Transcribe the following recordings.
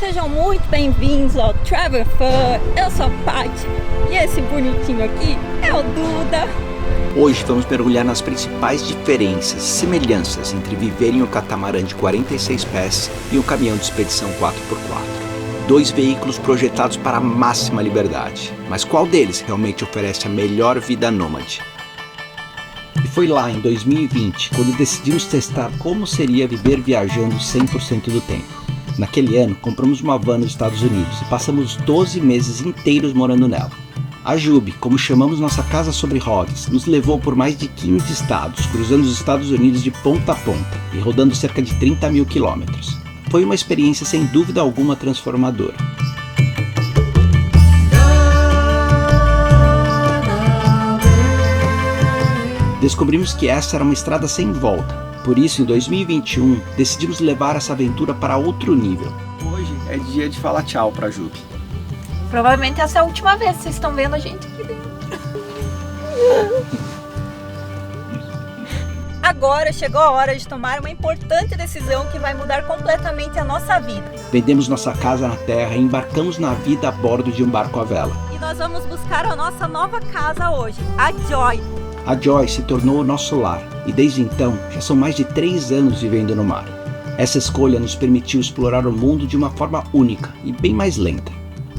Sejam muito bem-vindos ao Travel Fun. Eu sou a Paty e esse bonitinho aqui é o Duda. Hoje vamos mergulhar nas principais diferenças, semelhanças entre viver em um catamarã de 46 pés e um caminhão de expedição 4x4. Dois veículos projetados para a máxima liberdade, mas qual deles realmente oferece a melhor vida nômade? E foi lá em 2020 quando decidimos testar como seria viver viajando 100% do tempo. Naquele ano, compramos uma van nos Estados Unidos e passamos 12 meses inteiros morando nela. A Jubi, como chamamos nossa casa sobre rodas, nos levou por mais de 15 estados, cruzando os Estados Unidos de ponta a ponta e rodando cerca de 30 mil quilômetros. Foi uma experiência sem dúvida alguma transformadora. Descobrimos que essa era uma estrada sem volta. Por isso, em 2021, decidimos levar essa aventura para outro nível. Hoje é dia de falar tchau pra Jubi. Provavelmente essa é a última vez que vocês estão vendo a gente aqui dentro. Agora chegou a hora de tomar uma importante decisão que vai mudar completamente a nossa vida. Vendemos nossa casa na terra e embarcamos na vida a bordo de um barco à vela. E nós vamos buscar a nossa nova casa hoje, a Joy. A Joy se tornou o nosso lar e desde então já são mais de 3 anos vivendo no mar. Essa escolha nos permitiu explorar o mundo de uma forma única e bem mais lenta,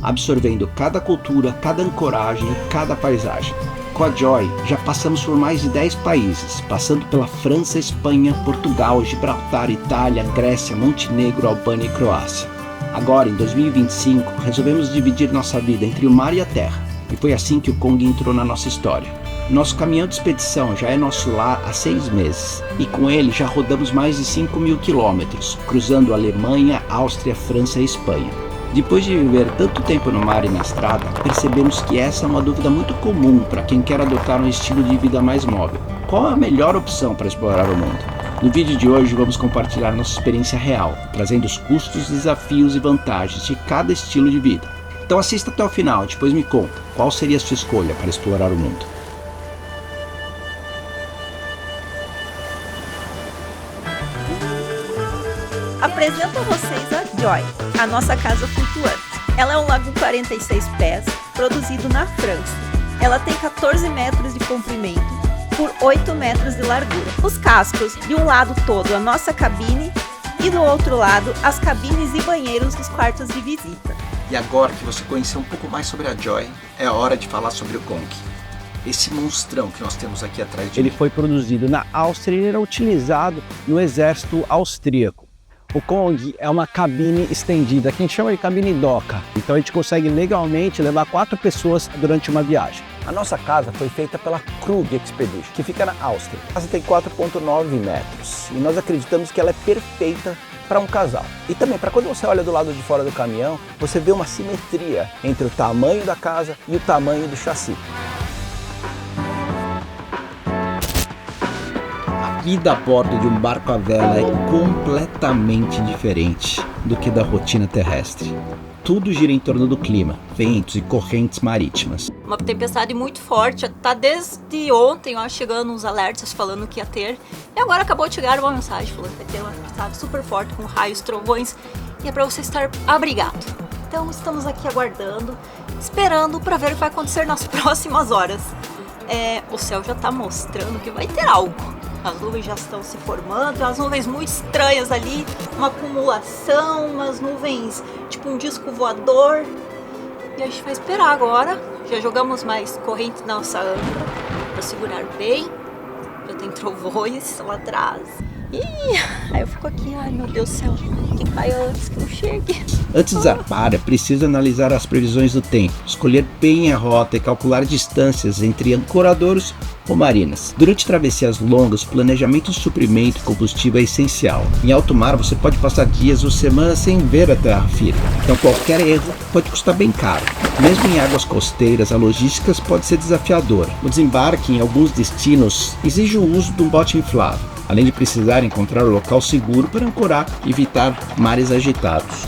absorvendo cada cultura, cada ancoragem e cada paisagem. Com a Joy já passamos por mais de 10 países, passando pela França, Espanha, Portugal, Gibraltar, Itália, Grécia, Montenegro, Albânia e Croácia. Agora, em 2025, resolvemos dividir nossa vida entre o mar e a terra, e foi assim que o Kong entrou na nossa história. Nosso caminhão de expedição já é nosso lar há 6 meses, e com ele já rodamos mais de 5 mil quilômetros, cruzando Alemanha, Áustria, França e Espanha. Depois de viver tanto tempo no mar e na estrada, percebemos que essa é uma dúvida muito comum para quem quer adotar um estilo de vida mais móvel. Qual é a melhor opção para explorar o mundo? No vídeo de hoje vamos compartilhar nossa experiência real, trazendo os custos, desafios e vantagens de cada estilo de vida. Então assista até o final, depois me conta qual seria a sua escolha para explorar o mundo. Apresento a vocês a Joy, a nossa casa flutuante. Ela é um lago 46 pés, produzido na França. Ela tem 14 metros de comprimento por 8 metros de largura. Os cascos, de um lado todo a nossa cabine e do outro lado as cabines e banheiros dos quartos de visita. E agora que você conheceu um pouco mais sobre a Joy, é hora de falar sobre o Kong. Esse monstrão que nós temos aqui atrás de mim. Ele foi produzido na Áustria e era utilizado no exército austríaco. O Kong é uma cabine estendida, que a gente chama de cabine doca. Então a gente consegue legalmente levar 4 pessoas durante uma viagem. A nossa casa foi feita pela Krug Expedition, que fica na Áustria. A casa tem 4,9 metros e nós acreditamos que ela é perfeita para um casal. E também para quando você olha do lado de fora do caminhão, você vê uma simetria entre o tamanho da casa e o tamanho do chassi. A vida a bordo de um barco à vela é completamente diferente do que da rotina terrestre. Tudo gira em torno do clima, ventos e correntes marítimas. Uma tempestade muito forte, tá desde ontem, ó, chegando uns alertas falando que ia ter. E agora acabou de chegar uma mensagem falando que vai ter uma tempestade super forte com raios, trovões. E é para você estar abrigado. Então estamos aqui aguardando, esperando para ver o que vai acontecer nas próximas horas. O céu já tá mostrando que vai ter algo. As nuvens já estão se formando, as nuvens muito estranhas ali, uma acumulação, umas nuvens tipo um disco voador. E a gente vai esperar agora. Já jogamos mais corrente na nossa âncora para segurar bem. Já tem trovões lá atrás. Aí eu fico aqui, ai meu Deus do céu, quem vai antes que eu chegue? Antes de zarpar, é preciso analisar as previsões do tempo, escolher bem a rota e calcular distâncias entre ancoradouros ou marinas. Durante travessias longas, o planejamento de suprimento e combustível é essencial. Em alto mar, você pode passar dias ou semanas sem ver a terra firme, então qualquer erro pode custar bem caro. Mesmo em águas costeiras, a logística pode ser desafiadora. O desembarque em alguns destinos exige o uso de um bote inflável, além de precisar encontrar o local seguro para ancorar e evitar mares agitados.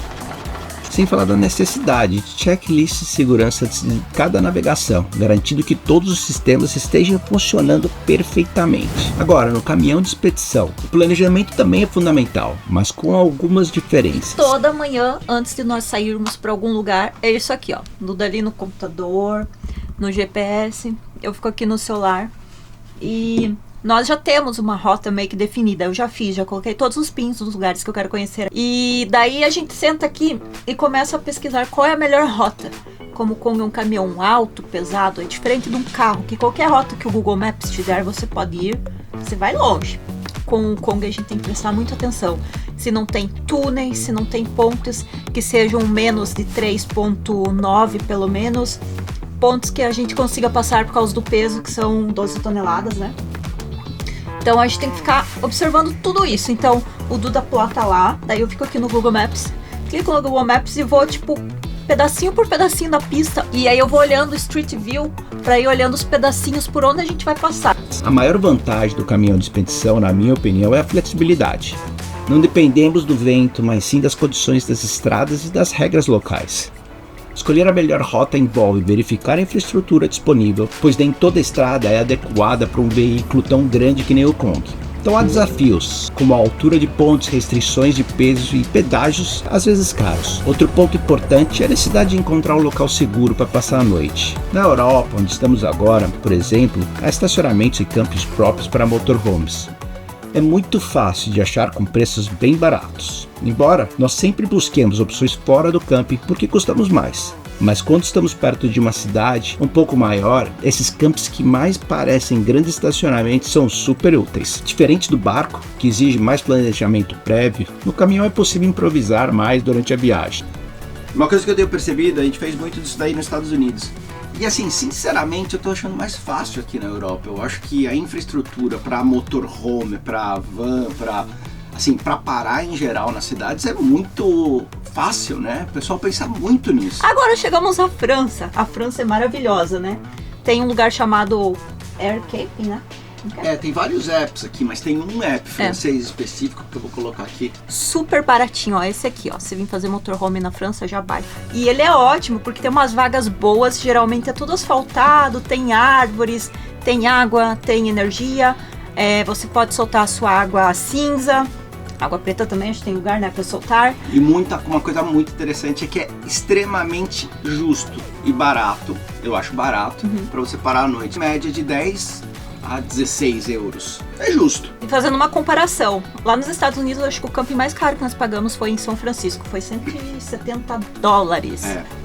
Sem falar da necessidade de checklist de segurança de cada navegação, garantindo que todos os sistemas estejam funcionando perfeitamente. Agora, no caminhão de expedição, o planejamento também é fundamental, mas com algumas diferenças. Toda manhã, antes de nós sairmos para algum lugar, é isso aqui, ó. Tudo ali no computador, no GPS, eu fico aqui no celular e nós já temos uma rota meio que definida. Eu já fiz, já coloquei todos os pins dos lugares que eu quero conhecer. E daí a gente senta aqui e começa a pesquisar qual é a melhor rota. Como o Kong é um caminhão alto, pesado, é diferente de um carro, que qualquer rota que o Google Maps te der, você pode ir, você vai longe. Com o Kong a gente tem que prestar muita atenção. Se não tem túneis, se não tem pontes que sejam menos de 3,9 pelo menos. Pontos que a gente consiga passar por causa do peso, que são 12 toneladas, né? Então a gente tem que ficar observando tudo isso. Então o Duda plota lá, daí eu fico aqui no Google Maps, clico no Google Maps e vou tipo pedacinho por pedacinho da pista. E aí eu vou olhando o Street View para ir olhando os pedacinhos por onde a gente vai passar. A maior vantagem do caminhão de expedição, na minha opinião, é a flexibilidade. Não dependemos do vento, mas sim das condições das estradas e das regras locais. Escolher a melhor rota envolve verificar a infraestrutura disponível, pois nem toda estrada é adequada para um veículo tão grande que nem o Kong. Então há desafios, como a altura de pontes, restrições de peso e pedágios, às vezes caros. Outro ponto importante é a necessidade de encontrar um local seguro para passar a noite. Na Europa, onde estamos agora, por exemplo, há estacionamentos e campos próprios para motorhomes. É muito fácil de achar com preços bem baratos. Embora nós sempre busquemos opções fora do camping porque custamos mais. Mas quando estamos perto de uma cidade um pouco maior, esses campos que mais parecem grandes estacionamentos são super úteis. Diferente do barco, que exige mais planejamento prévio, no caminhão é possível improvisar mais durante a viagem. Uma coisa que eu tenho percebido, a gente fez muito disso daí nos Estados Unidos. E assim, sinceramente, eu tô achando mais fácil aqui na Europa. Eu acho que a infraestrutura para motorhome, para van, para parar em geral nas cidades é muito fácil, né? O pessoal pensa muito nisso. Agora chegamos à França. A França é maravilhosa, né? Tem um lugar chamado Air Camping, né? Tem vários apps aqui, mas tem um app francês específico que eu vou colocar aqui. Super baratinho, ó, esse aqui, ó. Se vir fazer motorhome na França, já vai. E ele é ótimo, porque tem umas vagas boas, geralmente é tudo asfaltado, tem árvores, tem água, tem energia. Você pode soltar a sua água cinza. Água preta também, a gente tem lugar, né, pra soltar. E uma coisa muito interessante é que é extremamente justo e barato. Eu acho barato, pra você parar à noite. Média de 10 a 16 euros. É justo. E fazendo uma comparação, lá nos Estados Unidos, eu acho que o camping mais caro que nós pagamos foi em São Francisco. Foi $170.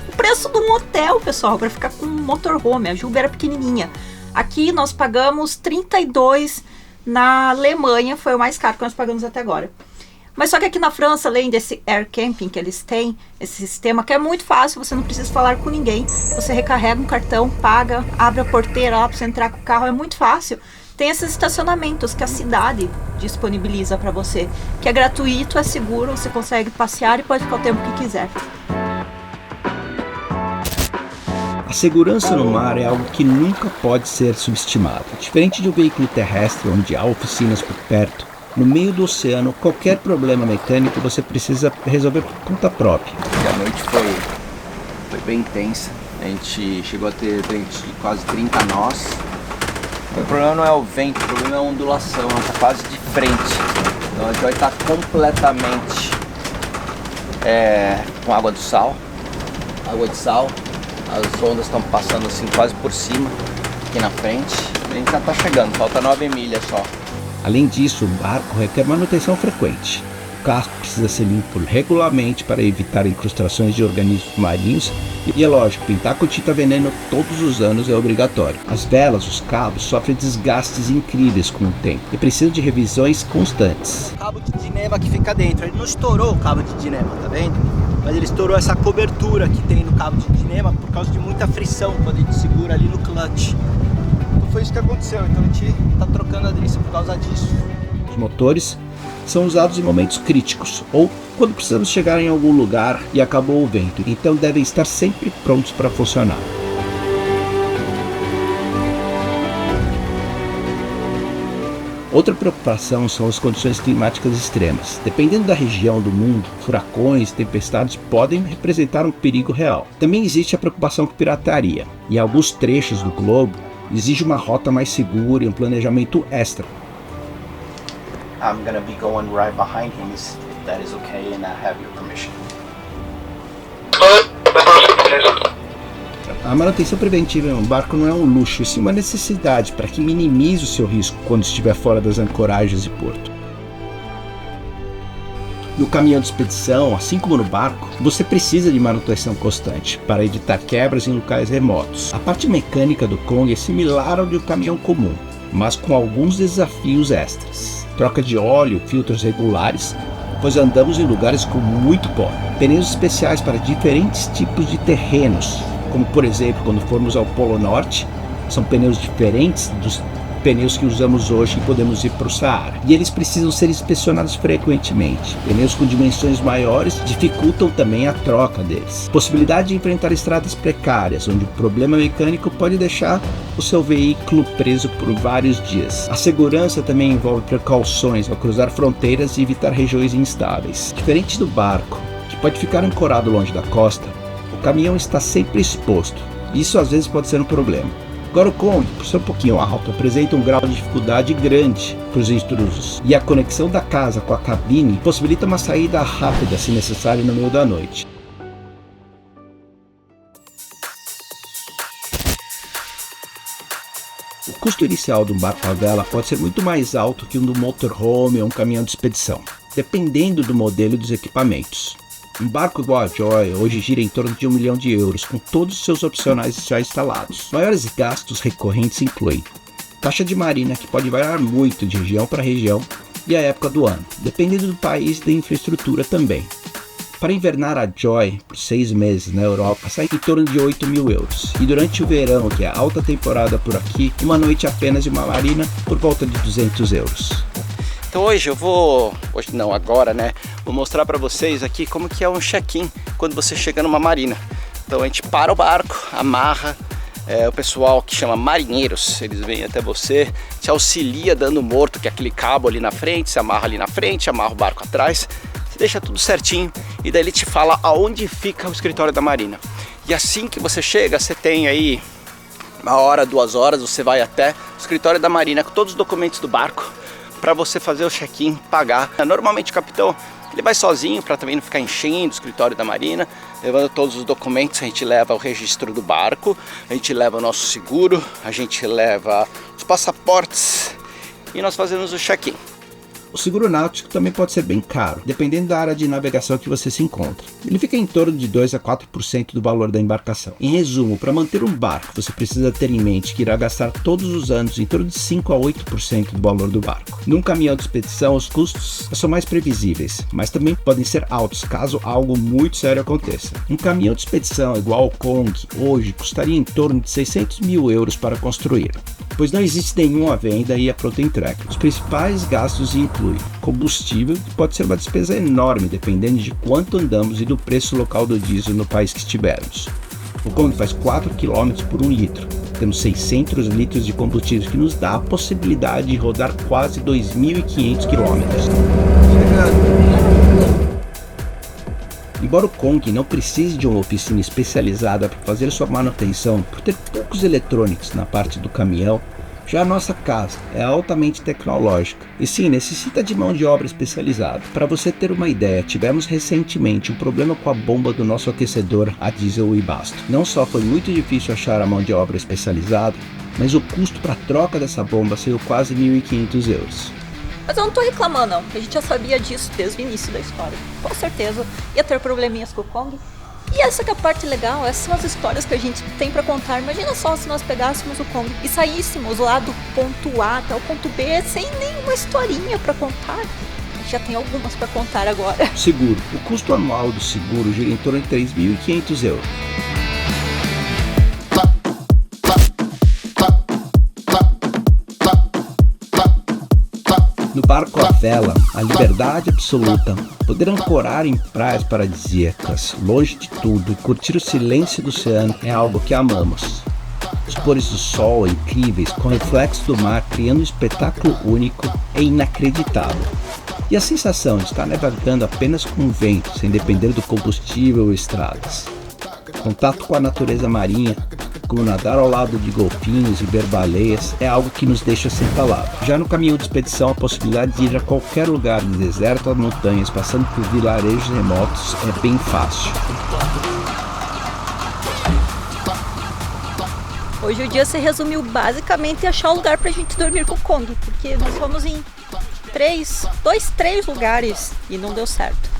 O preço de um hotel, pessoal, pra ficar com um motorhome. A Juba era pequenininha. Aqui nós pagamos 32. Na Alemanha foi o mais caro que nós pagamos até agora. Mas só que aqui na França, além desse Air Camping que eles têm, esse sistema que é muito fácil, você não precisa falar com ninguém. Você recarrega um cartão, paga, abre a porteira lá para você entrar com o carro, é muito fácil. Tem esses estacionamentos que a cidade disponibiliza para você, que é gratuito, é seguro, você consegue passear e pode ficar o tempo que quiser. A segurança no mar é algo que nunca pode ser subestimado. Diferente de um veículo terrestre onde há oficinas por perto, no meio do oceano, qualquer problema mecânico você precisa resolver por conta própria. E a noite foi bem intensa. A gente chegou a ter quase 30 nós. O problema não é o vento, o problema é a ondulação, ela está quase de frente. Então a gente vai estar completamente com água de sal. As ondas estão passando assim quase por cima, aqui na frente. A gente já está chegando, falta 9 milhas só. Além disso, o barco requer manutenção frequente. O casco precisa ser limpo regularmente para evitar incrustações de organismos marinhos. E é lógico, pintar com tinta veneno todos os anos é obrigatório. As velas, os cabos sofrem desgastes incríveis com o tempo e precisam de revisões constantes. O cabo de dinema que fica dentro, ele não estourou o cabo de dinema, tá vendo? Mas ele estourou essa cobertura que tem no cabo de dinema por causa de muita frição quando a gente segura ali no clutch. Então foi isso que aconteceu, então a gente tá trocando a driça por causa disso. Os motores são usados em momentos críticos ou quando precisamos chegar em algum lugar e acabou o vento, então devem estar sempre prontos para funcionar. Outra preocupação são as condições climáticas extremas. Dependendo da região do mundo, furacões e tempestades podem representar um perigo real. Também existe a preocupação com pirataria. Em alguns trechos do globo, exige uma rota mais segura e um planejamento extra. I'm gonna be going right behind him, if that is okay and I have your permission. A manutenção preventiva em um barco não é um luxo, e sim uma necessidade para que minimize o seu risco quando estiver fora das ancoragens e porto. No caminhão de expedição, assim como no barco, você precisa de manutenção constante para evitar quebras em locais remotos. A parte mecânica do Kong é similar ao de um caminhão comum, mas com alguns desafios extras. Troca de óleo, filtros regulares, pois andamos em lugares com muito pó. Pneus especiais para diferentes tipos de terrenos, como por exemplo quando formos ao Polo Norte, são pneus diferentes dos pneus que usamos hoje e podemos ir para o Saara. E eles precisam ser inspecionados frequentemente. Pneus com dimensões maiores dificultam também a troca deles. Possibilidade de enfrentar estradas precárias, onde o problema mecânico pode deixar o seu veículo preso por vários dias. A segurança também envolve precauções ao cruzar fronteiras e evitar regiões instáveis. Diferente do barco, que pode ficar ancorado longe da costa, o caminhão está sempre exposto. Isso às vezes pode ser um problema. Agora o Kong, por ser um pouquinho alto, apresenta um grau de dificuldade grande para os intrusos, e a conexão da casa com a cabine possibilita uma saída rápida, se necessário, no meio da noite. O custo inicial de um barco à vela pode ser muito mais alto que um do motorhome ou um caminhão de expedição, dependendo do modelo e dos equipamentos. Um barco igual a Joy hoje gira em torno de €1 milhão, com todos os seus opcionais já instalados. Maiores gastos recorrentes incluem taxa de marina, que pode variar muito de região para região, e a época do ano, dependendo do país e da infraestrutura também. Para invernar a Joy por 6 meses na Europa sai em torno de €8 mil. E durante o verão, que é a alta temporada por aqui, uma noite apenas de uma marina por volta de €200. Então agora, né? Vou mostrar para vocês aqui como que é um check-in quando você chega numa marina. Então a gente para o barco, amarra, o pessoal que chama marinheiros, eles vêm até você, te auxilia dando morto, que é aquele cabo ali na frente, você amarra ali na frente, amarra o barco atrás, você deixa tudo certinho e daí ele te fala aonde fica o escritório da marina. E assim que você chega, você tem aí 1 hora, 2 horas, você vai até o escritório da marina com todos os documentos do barco, para você fazer o check-in, pagar. Normalmente o capitão ele vai sozinho para também não ficar enchendo o escritório da marina, levando todos os documentos. A gente leva o registro do barco, a gente leva o nosso seguro, a gente leva os passaportes e nós fazemos o check-in. O seguro náutico também pode ser bem caro, dependendo da área de navegação que você se encontra. Ele fica em torno de 2 a 4% do valor da embarcação. Em resumo, para manter um barco, você precisa ter em mente que irá gastar todos os anos em torno de 5 a 8% do valor do barco. Num caminhão de expedição, os custos são mais previsíveis, mas também podem ser altos caso algo muito sério aconteça. Um caminhão de expedição igual ao Kong, hoje, custaria em torno de €600 mil para construir, pois não existe nenhuma venda e a pronta entrega. Os principais gastos incluem combustível, que pode ser uma despesa enorme dependendo de quanto andamos e do preço local do diesel no país que estivermos. O Kong faz 4 km por 1 litro. Temos 600 litros de combustível, que nos dá a possibilidade de rodar quase 2.500 km. Embora o Kong não precise de uma oficina especializada para fazer sua manutenção, por ter poucos eletrônicos na parte do caminhão, já a nossa casa é altamente tecnológica e sim, necessita de mão de obra especializada. Para você ter uma ideia, tivemos recentemente um problema com a bomba do nosso aquecedor a diesel e basto. Não só foi muito difícil achar a mão de obra especializada, mas o custo para a troca dessa bomba saiu quase €1.500. Mas eu não tô reclamando não, porque a gente já sabia disso desde o início da história. Com certeza ia ter probleminhas com o Kong. E essa que é a parte legal, essas são as histórias que a gente tem pra contar. Imagina só se nós pegássemos o Kong e saíssemos lá do ponto A até o ponto B sem nenhuma historinha pra contar. A gente já tem algumas pra contar agora. Seguro. O custo anual do seguro gira em torno de €3.500. No barco à vela, a liberdade absoluta, poder ancorar em praias paradisíacas, longe de tudo, e curtir o silêncio do oceano é algo que amamos. Os pôres do sol incríveis com reflexo do mar criando um espetáculo único e inacreditável. E a sensação de estar navegando apenas com o vento, sem depender do combustível ou estradas. Contato com a natureza marinha, como nadar ao lado de golfinhos e ver-baleias, é algo que nos deixa sem palavras. Já no caminho de expedição, a possibilidade de ir a qualquer lugar, de deserto a montanhas, passando por vilarejos remotos, é bem fácil. Hoje o dia se resumiu basicamente em achar um lugar pra gente dormir com o Kong, porque nós fomos em três lugares e não deu certo.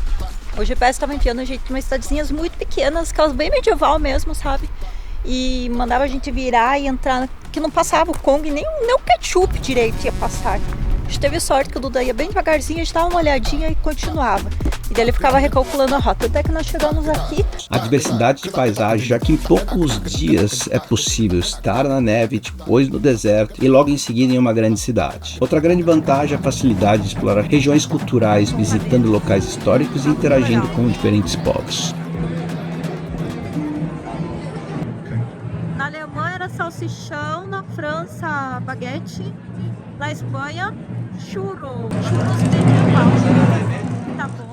O GPS estava enfiando a gente em umas cidadezinhas muito pequenas, aquelas bem medieval mesmo, sabe? E mandava a gente virar e entrar, que não passava o Kong, nem o ketchup direito ia passar. A gente teve sorte que o Duda ia bem devagarzinho, a gente dava uma olhadinha e continuava. E daí ele ficava recalculando a rota, até que nós chegamos aqui. A diversidade de paisagem, já que em poucos dias é possível estar na neve, depois no deserto e logo em seguida em uma grande cidade. Outra grande vantagem é a facilidade de explorar regiões culturais, visitando locais históricos e interagindo com diferentes povos. Na Alemanha era salsichão, na França baguete, na Espanha churros medieval. Tá bom?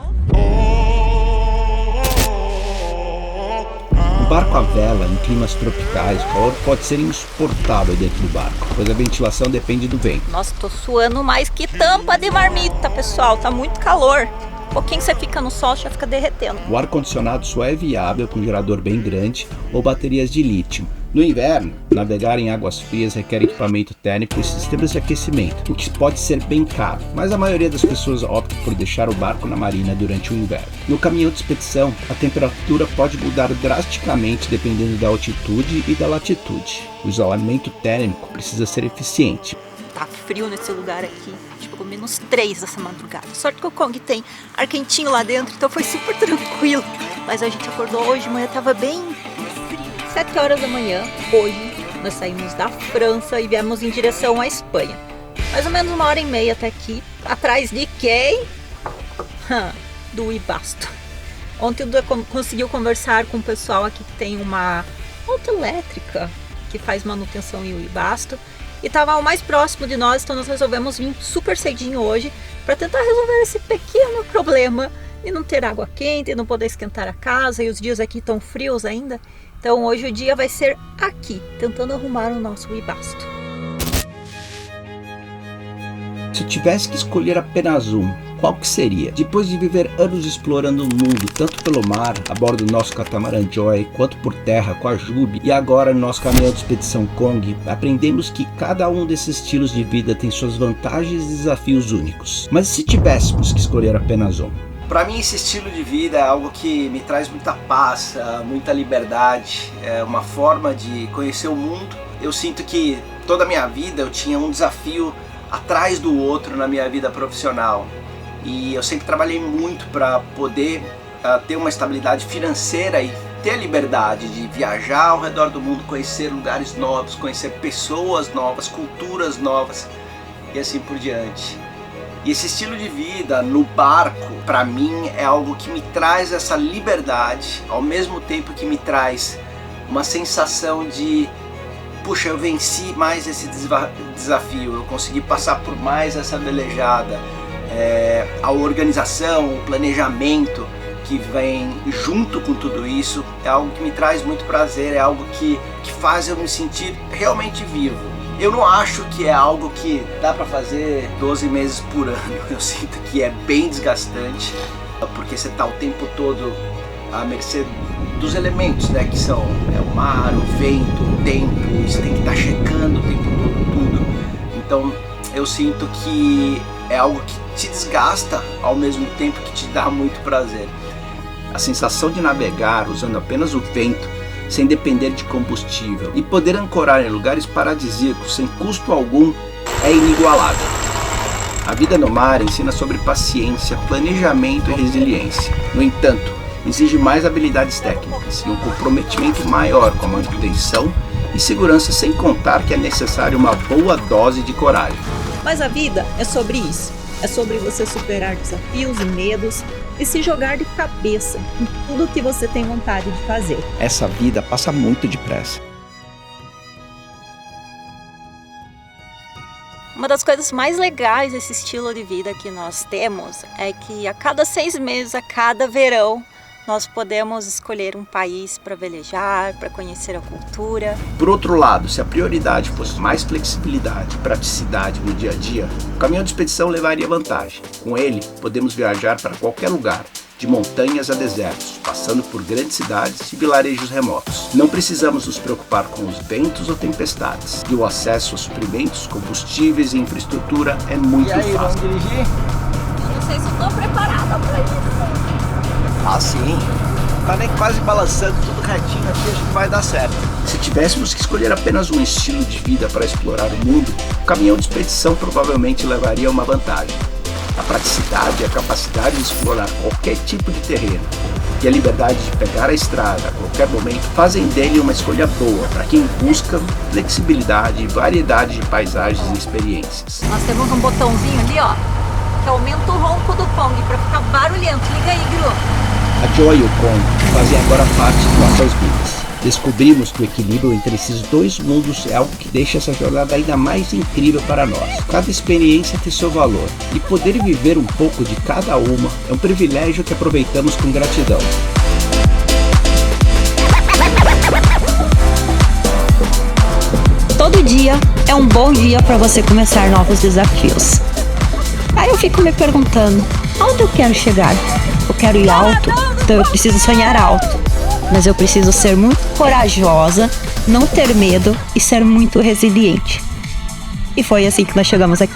Um barco à vela, em climas tropicais, o calor pode ser insuportável dentro do barco, pois a ventilação depende do vento. Nossa, tô suando mais que tampa de marmita, pessoal, tá muito calor. Um pouquinho você fica no sol, já fica derretendo. O ar-condicionado só é viável com um gerador bem grande ou baterias de lítio. No inverno, navegar em águas frias requer equipamento térmico e sistemas de aquecimento, o que pode ser bem caro, mas a maioria das pessoas opta por deixar o barco na marina durante o inverno. No caminho de expedição, a temperatura pode mudar drasticamente dependendo da altitude e da latitude. O isolamento térmico precisa ser eficiente. Tá frio nesse lugar aqui, tipo -3 essa madrugada. Sorte que o Kong tem ar quentinho lá dentro, então foi super tranquilo. Mas a gente acordou hoje, de manhã tava bem frio. 7 horas da manhã, hoje, nós saímos da França e viemos em direção à Espanha. Mais ou menos 1h30 até aqui. Atrás de quem? Do Webasto. Ontem o Duda conseguiu conversar com o pessoal aqui que tem uma moto elétrica que faz manutenção em Webasto. E estava o mais próximo de nós, então nós resolvemos vir super cedinho hoje para tentar resolver esse pequeno problema de não ter água quente, não poder esquentar a casa, e os dias aqui estão frios ainda. Então hoje o dia vai ser aqui, tentando arrumar o nosso Webasto. Se eu tivesse que escolher apenas um, qual que seria? Depois de viver anos explorando o mundo, tanto pelo mar, a bordo do nosso catamaran Joy, quanto por terra com a Juby, e agora no nosso caminhão de expedição Kong, aprendemos que cada um desses estilos de vida tem suas vantagens e desafios únicos. Mas e se tivéssemos que escolher apenas um? Para mim esse estilo de vida é algo que me traz muita paz, muita liberdade, é uma forma de conhecer o mundo. Eu sinto que toda a minha vida eu tinha um desafio atrás do outro na minha vida profissional. E eu sempre trabalhei muito para poder ter uma estabilidade financeira e ter a liberdade de viajar ao redor do mundo, conhecer lugares novos, conhecer pessoas novas, culturas novas e assim por diante. E esse estilo de vida no barco, para mim, é algo que me traz essa liberdade, ao mesmo tempo que me traz uma sensação de puxa, eu venci mais esse desafio, eu consegui passar por mais essa velejada. A organização, o planejamento que vem junto com tudo isso é algo que me traz muito prazer, é algo que faz eu me sentir realmente vivo. Eu não acho que é algo que dá para fazer 12 meses por ano, eu sinto que é bem desgastante, porque você está o tempo todo à mercê dos elementos, né, que são o mar, o vento, o tempo, você tem que estar checando o tempo todo tudo. Então eu sinto que é algo que te desgasta ao mesmo tempo que te dá muito prazer. A sensação de navegar usando apenas o vento, sem depender de combustível, e poder ancorar em lugares paradisíacos sem custo algum é inigualável. A vida no mar ensina sobre paciência, planejamento e resiliência. No entanto, exige mais habilidades técnicas e um comprometimento maior com a manutenção e segurança, sem contar que é necessário uma boa dose de coragem. Mas a vida é sobre isso. É sobre você superar desafios e medos e se jogar de cabeça em tudo que você tem vontade de fazer. Essa vida passa muito depressa. Uma das coisas mais legais desse estilo de vida que nós temos é que a cada 6 meses, a cada verão, nós podemos escolher um país para velejar, para conhecer a cultura. Por outro lado, se a prioridade fosse mais flexibilidade e praticidade no dia a dia, o caminhão de expedição levaria vantagem. Com ele, podemos viajar para qualquer lugar, de montanhas a desertos, passando por grandes cidades e vilarejos remotos. Não precisamos nos preocupar com os ventos ou tempestades, e o acesso a suprimentos, combustíveis e infraestrutura é muito fácil. Vamos dirigir? Eu não sei se estou preparada para isso. Ah, sim. Tá nem quase balançando, tudo retinho aqui, acho que vai dar certo. Se tivéssemos que escolher apenas um estilo de vida para explorar o mundo, o caminhão de expedição provavelmente levaria uma vantagem. A praticidade e a capacidade de explorar qualquer tipo de terreno e a liberdade de pegar a estrada a qualquer momento fazem dele uma escolha boa para quem busca flexibilidade e variedade de paisagens e experiências. Nós temos um botãozinho ali, ó, que aumenta o ronco do Kong para ficar barulhento. Liga aí, Gru. A Joy e o Kong fazem agora parte de nossas vidas. Descobrimos que o equilíbrio entre esses dois mundos é algo que deixa essa jornada ainda mais incrível para nós. Cada experiência tem seu valor, e poder viver um pouco de cada uma é um privilégio que aproveitamos com gratidão. Todo dia é um bom dia para você começar novos desafios. Aí eu fico me perguntando, aonde eu quero chegar? Eu quero ir alto, então eu preciso sonhar alto. Mas eu preciso ser muito corajosa, não ter medo e ser muito resiliente. E foi assim que nós chegamos aqui.